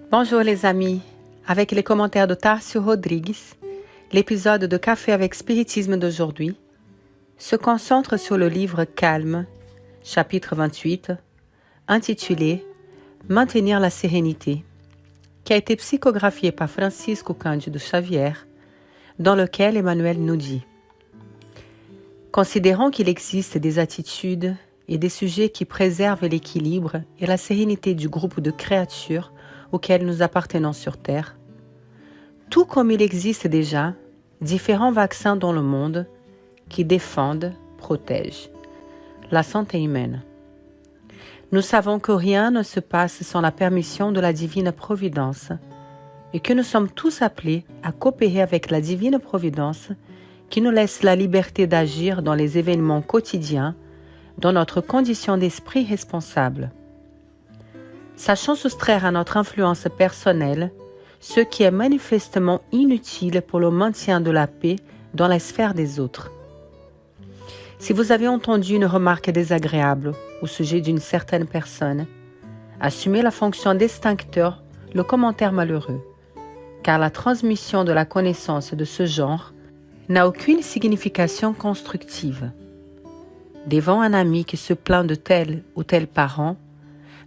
Bonjour les amis, avec les commentaires de Tarcio Rodrigues, l'épisode de Café avec Spiritisme d'aujourd'hui se concentre sur le livre Calme, chapitre 28, intitulé « Maintenir la sérénité », qui a été psychographié par Francisco Cândido Xavier, dans lequel Emmanuel nous dit « Considérant qu'il existe des attitudes et des sujets qui préservent l'équilibre et la sérénité du groupe de créatures auxquelles nous appartenons sur Terre, tout comme il existe déjà différents vaccins dans le monde qui défendent, protègent la santé humaine. Nous savons que rien ne se passe sans la permission de la divine providence et que nous sommes tous appelés à coopérer avec la divine providence qui nous laisse la liberté d'agir dans les événements quotidiens dans notre condition d'esprit responsable. Sachons soustraire à notre influence personnelle ce qui est manifestement inutile pour le maintien de la paix dans la sphère des autres. Si vous avez entendu une remarque désagréable au sujet d'une certaine personne, assumez la fonction d'extincteur, le commentaire malheureux, car la transmission de la connaissance de ce genre n'a aucune signification constructive. Devant un ami qui se plaint de tel ou tel parent,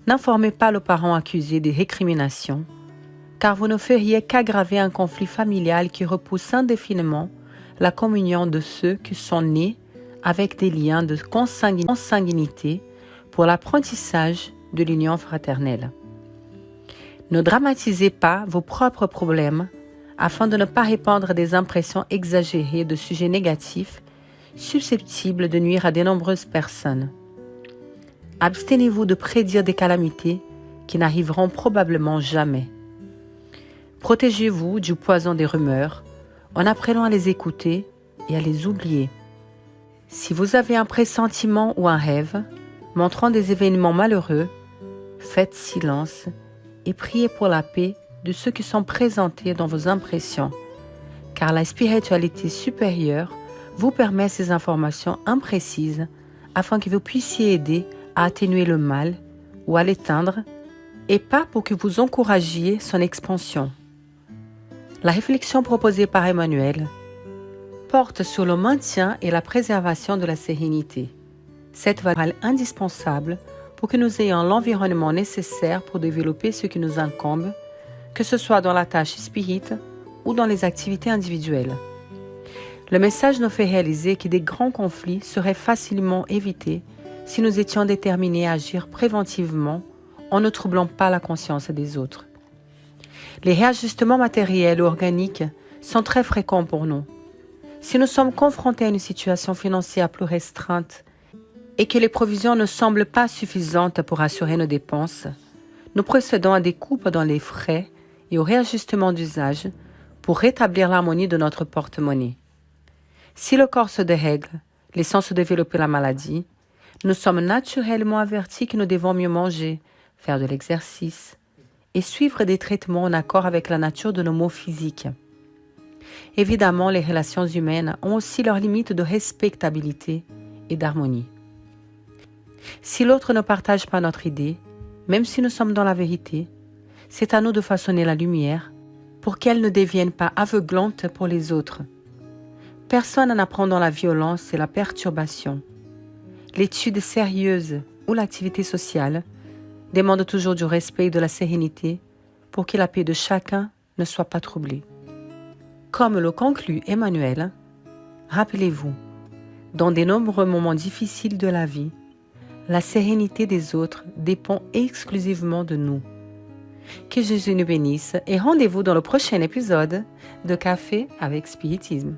n'informez pas le parent accusé des récriminations, car vous ne feriez qu'aggraver un conflit familial qui repousse indéfiniment la communion de ceux qui sont nés avec des liens de consanguinité pour l'apprentissage de l'union fraternelle. Ne dramatisez pas vos propres problèmes afin de ne pas répandre des impressions exagérées de sujets négatifs susceptibles de nuire à de nombreuses personnes. Abstenez-vous de prédire des calamités qui n'arriveront probablement jamais. Protégez-vous du poison des rumeurs en apprenant à les écouter et à les oublier. Si vous avez un pressentiment ou un rêve montrant des événements malheureux, faites silence et priez pour la paix de ceux qui sont présentés dans vos impressions, car la spiritualité supérieure vous permet ces informations imprécises afin que vous puissiez aider à atténuer le mal ou à l'éteindre, et pas pour que vous encouragiez son expansion. La réflexion proposée par Emmanuel porte sur le maintien et la préservation de la sérénité. Cette valeur est indispensable pour que nous ayons l'environnement nécessaire pour développer ce qui nous incombe, que ce soit dans la tâche spirite ou dans les activités individuelles. Le message nous fait réaliser que des grands conflits seraient facilement évités si nous étions déterminés à agir préventivement en ne troublant pas la conscience des autres. Les réajustements matériels ou organiques sont très fréquents pour nous. Si nous sommes confrontés à une situation financière plus restreinte et que les provisions ne semblent pas suffisantes pour assurer nos dépenses, nous procédons à des coupes dans les frais et au réajustement d'usage pour rétablir l'harmonie de notre porte-monnaie. Si le corps se dérègle, laissant se développer la maladie, nous sommes naturellement avertis que nous devons mieux manger, faire de l'exercice et suivre des traitements en accord avec la nature de nos maux physiques. Évidemment, les relations humaines ont aussi leurs limites de respectabilité et d'harmonie. Si l'autre ne partage pas notre idée, même si nous sommes dans la vérité, c'est à nous de façonner la lumière pour qu'elle ne devienne pas aveuglante pour les autres. Personne n'apprend dans la violence et la perturbation. L'étude sérieuse ou l'activité sociale demande toujours du respect et de la sérénité pour que la paix de chacun ne soit pas troublée. Comme le conclut Emmanuel, rappelez-vous, dans de nombreux moments difficiles de la vie, la sérénité des autres dépend exclusivement de nous. Que Jésus nous bénisse et rendez-vous dans le prochain épisode de Café avec Spiritisme.